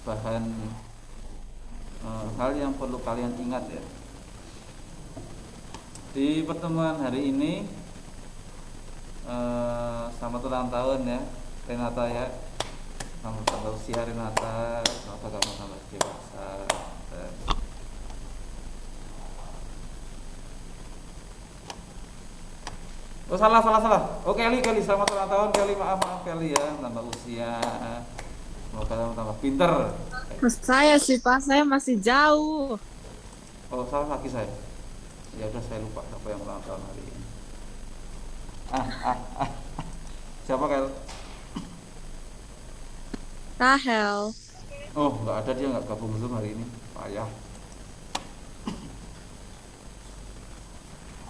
bahan hal yang perlu kalian ingat ya. Di pertemuan hari ini selamat ulang tahun ya Renata ya. Selamat tanggal usia Renata, semoga kamu tambah dewasa. Oh salah. Oh Kelly, selamat ulang tahun Kelly, maaf Kelly ya, tambah usia. Semoga kamu tambah pinter. Saya sih Pak, saya masih jauh. Oh salah lagi saya. Ya udah saya lupa siapa yang ulang tahun hari ini. Siapa Kel? Rahel. Oh nggak ada, dia nggak gabung Zoom hari ini. Payah.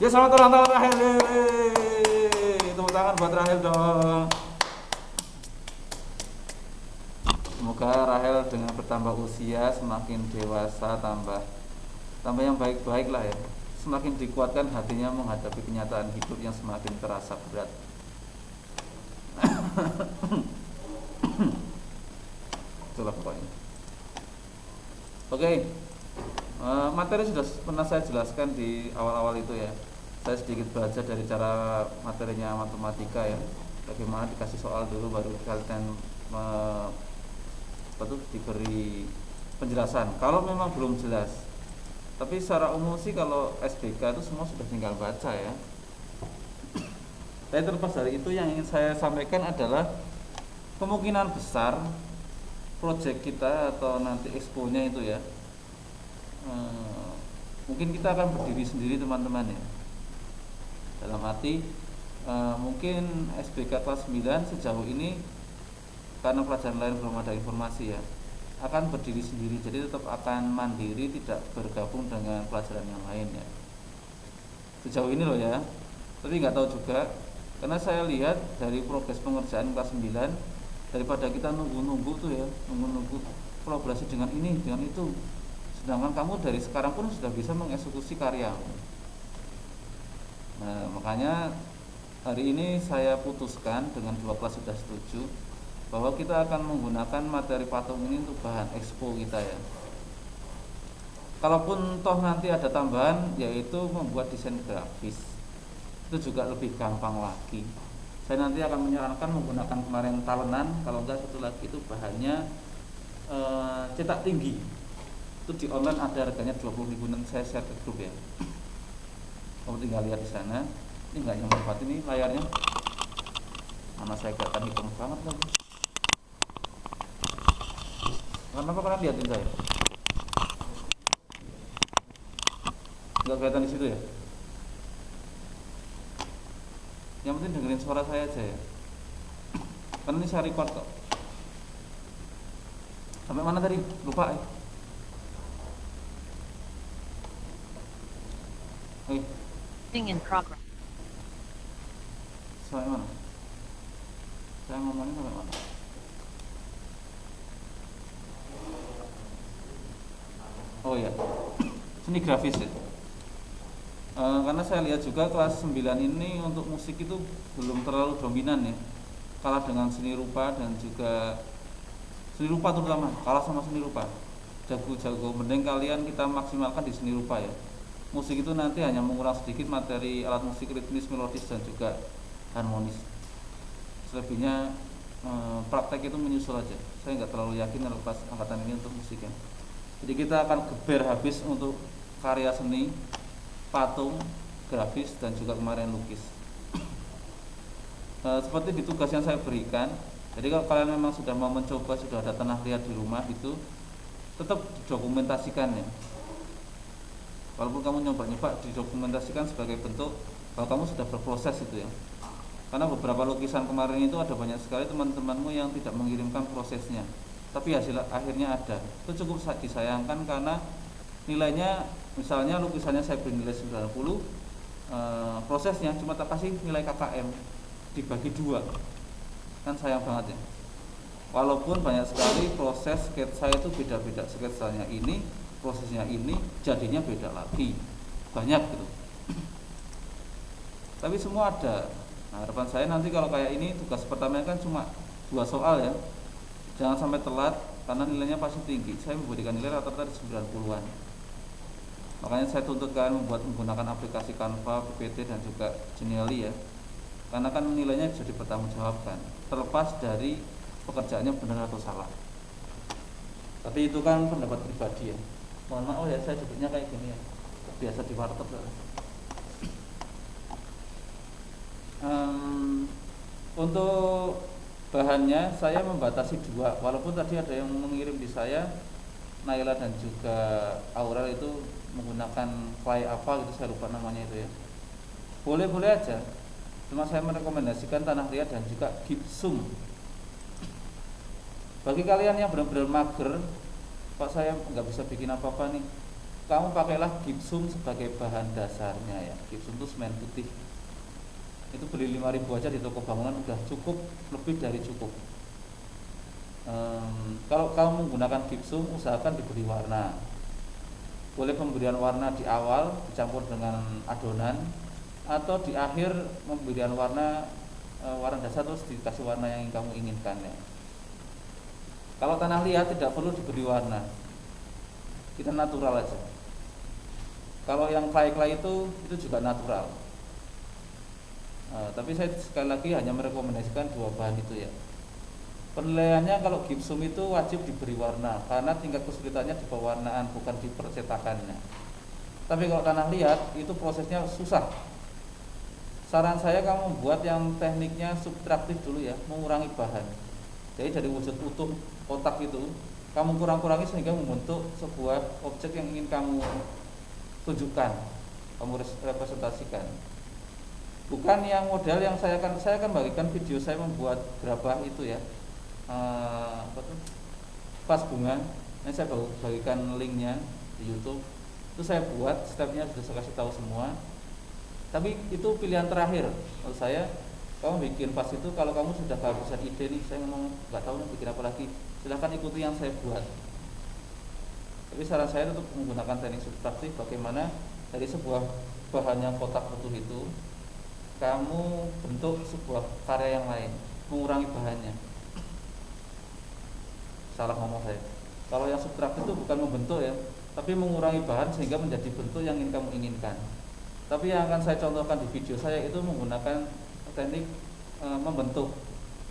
Ya selamat ulang tahun Rahel. Tepuk tangan buat Rahel dong. Semoga Rahel dengan bertambah usia semakin dewasa, tambah yang baik-baik lah ya. Semakin dikuatkan hatinya menghadapi kenyataan hidup yang semakin terasa berat. Itulah pokoknya. Oke. Materi sudah pernah saya jelaskan di awal-awal itu ya. Saya sedikit belajar dari cara materinya matematika ya. Bagaimana dikasih soal dulu baru kalian diberi penjelasan. Kalau memang belum jelas. Tapi secara umum sih kalau SBK itu semua sudah tinggal baca ya. Tapi terlepas dari itu yang ingin saya sampaikan adalah kemungkinan besar proyek kita atau nanti expo-nya itu ya, mungkin kita akan berdiri sendiri teman-teman ya. Dalam arti mungkin SBK kelas 9 sejauh ini karena pelajaran lain belum ada informasi ya, akan berdiri sendiri, jadi tetap akan mandiri, tidak bergabung dengan pelajaran yang lain ya. Sejauh ini loh ya, tapi nggak tahu juga, karena saya lihat dari progres pengerjaan kelas 9, daripada kita nunggu tuh ya, nunggu kolaborasi dengan ini, dengan itu, sedangkan kamu dari sekarang pun sudah bisa mengeksekusi karya. Nah makanya hari ini saya putuskan dengan 2 kelas sudah setuju bahwa kita akan menggunakan materi patung ini untuk bahan expo kita ya. Kalaupun toh nanti ada tambahan yaitu membuat desain grafis, itu juga lebih gampang lagi. Saya nanti akan menyarankan menggunakan kemarin talenan, kalau enggak satu lagi itu bahannya cetak tinggi. Itu di online ada harganya 20.000, nanti saya share ke grup ya. Kamu tinggal lihat di sana. Ini enggak nyampe banget ini layarnya. Mana saya kelihatan hitam banget lagi. Kenapa kalian lihatin saya? Enggak kelihatan di situ ya? Yang penting dengerin suara saya aja ya. Karena ini saya record kok. Sampai mana tadi? Lupa ya. In progress. Sampai mana? Saya ngomongin sampai mana? Oh ya, seni grafis ya. Karena saya lihat juga kelas 9 ini untuk musik itu belum terlalu dominan ya, kalah dengan seni rupa dan juga seni rupa terutama, kalah sama seni rupa. Jago-jago, mending kalian kita maksimalkan di seni rupa ya. Musik itu nanti hanya menguras sedikit materi alat musik ritmis, melodis dan juga harmonis. Selebihnya praktek itu menyusul aja. Saya nggak terlalu yakin kalau pas angkatan ini untuk musik ya. Jadi kita akan geber habis untuk karya seni, patung, grafis dan juga kemarin lukis. Seperti di tugas yang saya berikan. Jadi kalau kalian memang sudah mau mencoba, sudah ada tanah liat di rumah itu, tetap didokumentasikan ya. Walaupun kamu nyoba-nyoba, didokumentasikan sebagai bentuk kalau kamu sudah berproses itu ya. Karena beberapa lukisan kemarin itu ada banyak sekali teman-temanmu yang tidak mengirimkan prosesnya, tapi hasil akhirnya ada. Itu cukup disayangkan karena nilainya, misalnya lukisannya saya beri nilai 90, prosesnya cuma tak kasih nilai KKM, dibagi 2, kan sayang banget ya. Walaupun banyak sekali proses sketsa itu beda-beda, sketsanya ini, prosesnya ini, jadinya beda lagi, banyak gitu. Tapi semua ada. Nah, harapan saya nanti kalau kayak ini tugas pertamanya kan cuma 2 soal ya. Jangan sampai telat, karena nilainya pasti tinggi. Saya memberikan nilai rata-rata di 90-an. Makanya saya tuntut kalian menggunakan aplikasi Canva, PPT dan juga Genially ya. Karena kan nilainya bisa dipertanggungjawabkan, terlepas dari pekerjaannya benar atau salah. Tapi itu kan pendapat pribadi ya. Mohon maaf ya, saya sebutnya kayak gini ya. Biasa di warteg. Untuk bahannya saya membatasi 2. Walaupun tadi ada yang mengirim di saya, Naila dan juga Aurel itu menggunakan clay apa gitu, saya lupa namanya itu ya. Boleh-boleh aja. Cuma saya merekomendasikan tanah liat dan juga gypsum. Bagi kalian yang benar-benar mager, Pak saya nggak bisa bikin apa-apa nih, kamu pakailah gypsum sebagai bahan dasarnya ya. Gypsum itu semen putih. Itu beli 5.000 aja di toko bangunan udah cukup, lebih dari cukup. Kalau kamu menggunakan gypsum, usahakan diberi warna. Boleh pemberian warna di awal dicampur dengan adonan, atau di akhir pemberian warna dasar terus dikasih warna yang kamu inginkan ya. Kalau tanah liat tidak perlu diberi warna, kita natural aja. Kalau yang clay itu juga natural. Tapi saya sekali lagi hanya merekomendasikan 2 bahan itu ya. Penilaiannya kalau gypsum itu wajib diberi warna, karena tingkat kesulitannya di pewarnaan bukan di percetakannya. Tapi kalau tanah liat itu prosesnya susah. Saran saya kamu buat yang tekniknya subtraktif dulu ya, mengurangi bahan. Jadi dari wujud utuh kotak itu kamu kurang-kurangi sehingga membentuk sebuah objek yang ingin kamu tunjukkan, kamu representasikan. Bukan yang model yang saya akan bagikan video saya membuat gerabah itu ya, vas bunga. Ini saya bagikan linknya di YouTube. Itu saya buat, stepnya sudah saya kasih tahu semua. Tapi itu pilihan terakhir menurut saya. Kamu bikin vas itu kalau kamu sudah kehabisan ide nih, saya ngomong nggak tahu nih bikin apa lagi, silahkan ikuti yang saya buat. Tapi saran saya untuk menggunakan teknik subtraktif, bagaimana dari sebuah bahan yang kotak utuh itu kamu bentuk sebuah karya yang lain, mengurangi bahannya. Salah ngomong saya. Kalau yang subtraktif itu bukan membentuk ya, tapi mengurangi bahan sehingga menjadi bentuk yang ingin kamu inginkan. Tapi yang akan saya contohkan di video saya itu menggunakan teknik membentuk.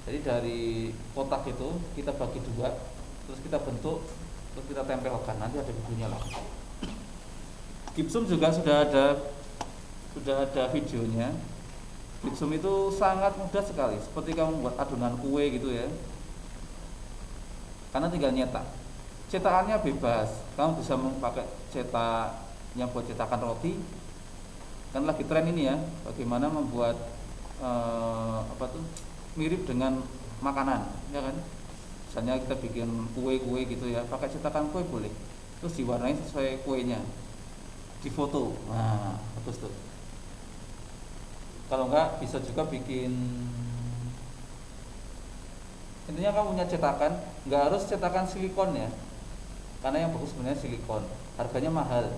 Jadi dari kotak itu kita bagi 2, terus kita bentuk, terus kita tempelkan. Nanti ada videonya lah. Gypsum juga sudah ada videonya. Gypsum itu sangat mudah sekali, seperti kamu buat adonan kue gitu ya. Karena tinggal nyetak. Cetakannya bebas. Kamu bisa memakai cetak yang buat cetakan roti. Kan lagi tren ini ya, bagaimana membuat mirip dengan makanan, ya kan? Misalnya kita bikin kue gitu ya, pakai cetakan kue boleh. Terus diwarnai sesuai kuenya, difoto. Nah, bagus tuh. Kalau enggak bisa juga bikin, intinya kamu punya cetakan, enggak harus cetakan silikon ya. Karena yang bagus sebenarnya silikon, harganya mahal.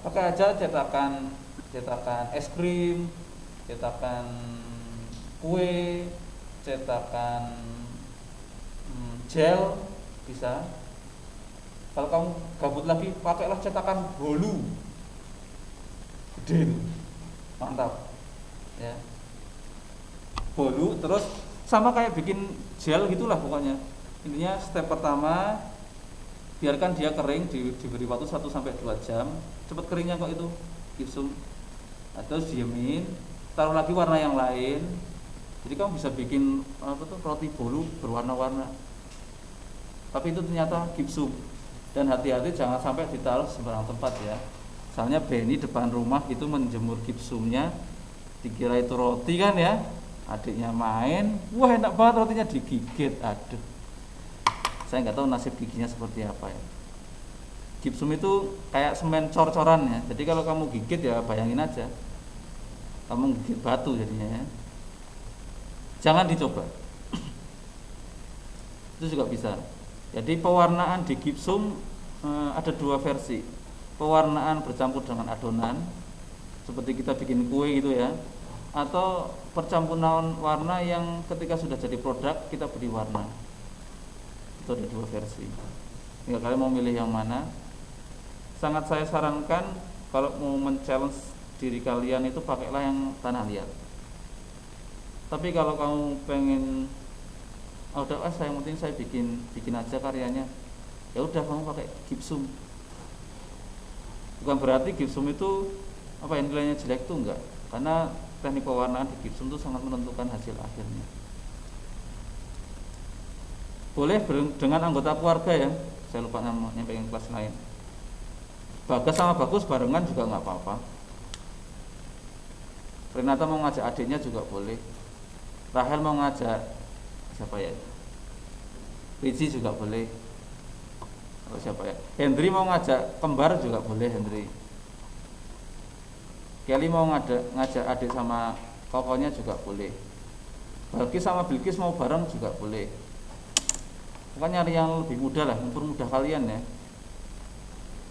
Pakai aja cetakan es krim, cetakan kue, cetakan gel bisa. Kalau kamu gabut lagi, pakailah cetakan bolu, gede, mantap, ya. Bolu, terus sama kayak bikin gel gitulah pokoknya. Intinya step pertama, biarkan dia kering, diberi waktu 1-2 jam, cepat keringnya kok itu gypsum. Terus diemin, taruh lagi warna yang lain. Jadi kamu bisa bikin roti bolu berwarna-warna. Tapi itu ternyata gypsum. Dan hati-hati jangan sampai ditaruh sembarang tempat ya. Misalnya Benny depan rumah itu menjemur gypsumnya, dikira itu roti kan ya. Adiknya main, wah enak banget rotinya, digigit. Aduh, saya nggak tahu nasib giginya seperti apa ya. Gypsum itu kayak semen cor-coran ya. Jadi kalau kamu gigit ya bayangin aja, kamu gigit batu jadinya ya. Jangan dicoba. Itu juga bisa. Jadi pewarnaan di gypsum ada 2 versi. Pewarnaan bercampur dengan adonan, seperti kita bikin kue gitu ya. Atau percampuran warna yang ketika sudah jadi produk kita beri warna. Itu ada 2 versi. Ya, kalian mau milih yang mana? Sangat saya sarankan kalau mau men-challenge diri kalian itu pakailah yang tanah liat. Tapi kalau kamu pengen udah yang penting saya bikin aja karyanya, ya udah kamu pakai gypsum. Bukan berarti gypsum itu apa yang nilainya jelek tuh enggak, karena teknik pewarnaan di gypsum itu sangat menentukan hasil akhirnya. Boleh dengan anggota keluarga ya, saya lupa namanya pengen kelas lain. Bagas sama Bagus barengan juga nggak apa-apa. Renata mau ngajak adiknya juga boleh. Rahel mau ngajak siapa ya? Riji juga boleh. Atau siapa ya? Hendri mau ngajak kembar juga boleh, Hendri. Kelly mau ngajak adik sama kokonya juga boleh. Balkis sama Bilkis mau bareng juga boleh. Pokoknya nyari yang lebih mudah lah, mempermudah kalian ya.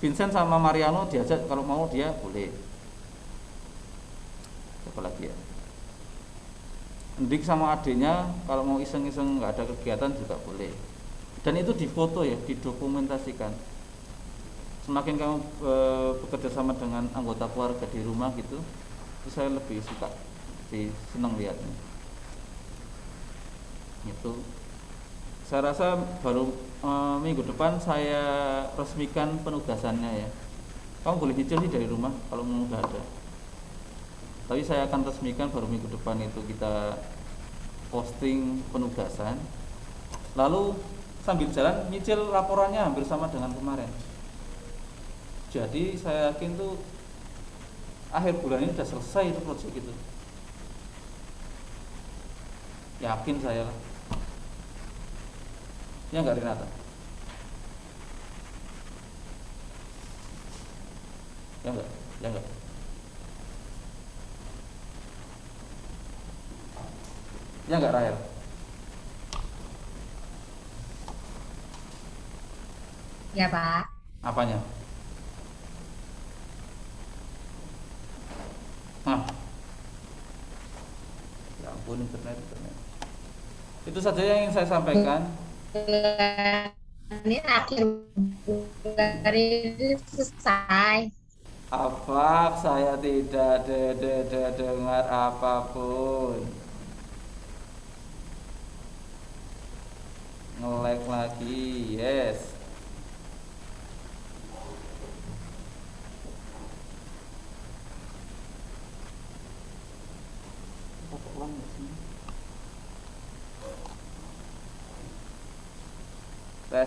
Vincent sama Mariano diajak kalau mau dia boleh. Siapa lagi ya? Endik sama adiknya kalau mau iseng-iseng nggak ada kegiatan juga boleh. Dan itu difoto ya, didokumentasikan. Semakin kamu bekerja sama dengan anggota keluarga di rumah gitu, itu saya lebih suka, lebih senang lihatnya. Itu. Saya rasa baru minggu depan saya resmikan penugasannya ya. Kamu boleh nyicil sih dari rumah kalau mau udah ada. Tapi saya akan resmikan baru minggu depan itu kita posting penugasan. Lalu sambil jalan nyicil laporannya hampir sama dengan kemarin. Jadi saya yakin tuh akhir bulan ini udah selesai itu proyek itu. Yakin saya lah. Ya enggak Renata? Ya enggak? Ya enggak? Ya enggak Rahel? Ya Pak. Apanya? Ya ampun internet. Itu saja yang ingin saya sampaikan. Ini akhir bulan ini selesai. Apa? Saya tidak dengar apapun. Nge-lag lagi, yes.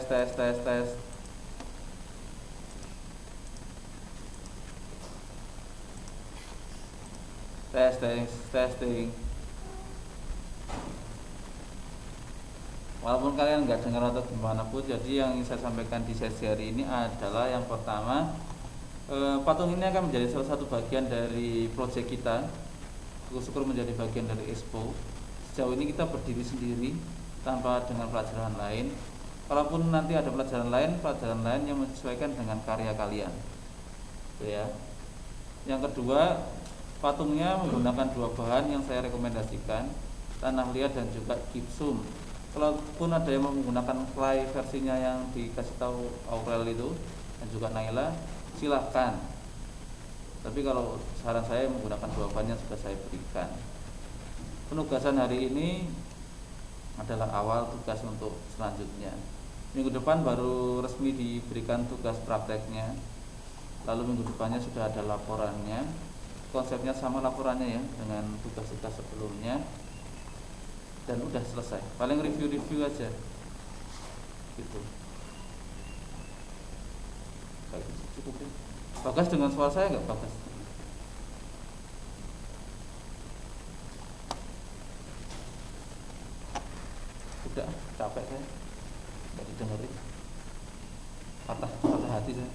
Tes. Testing. Walaupun kalian nggak dengar atau gimana pun, jadi yang ingin saya sampaikan di sesi hari ini adalah yang pertama, patung ini akan menjadi salah satu bagian dari proyek kita. Syukur menjadi bagian dari Expo. Sejauh ini kita berdiri sendiri tanpa dengan pelajaran lain. Kalaupun nanti ada pelajaran lain yang menyesuaikan dengan karya kalian, gitu ya. Yang kedua, patungnya menggunakan 2 bahan yang saya rekomendasikan, tanah liat dan juga gypsum. Kalaupun ada yang menggunakan clay versinya yang dikasih tahu Aurel itu dan juga Naila, silahkan. Tapi kalau saran saya menggunakan 2 bahan yang sudah saya berikan. Penugasan hari ini adalah awal tugas untuk selanjutnya. Minggu depan baru resmi diberikan tugas prakteknya. Lalu minggu depannya sudah ada laporannya. Konsepnya sama laporannya ya dengan tugas-tugas sebelumnya. Dan udah selesai. Paling review aja. Gitu. Cukup deh. Bagas dengan suara saya nggak Bagas? Udah capek saya, nggak didengerin, patah hati saya.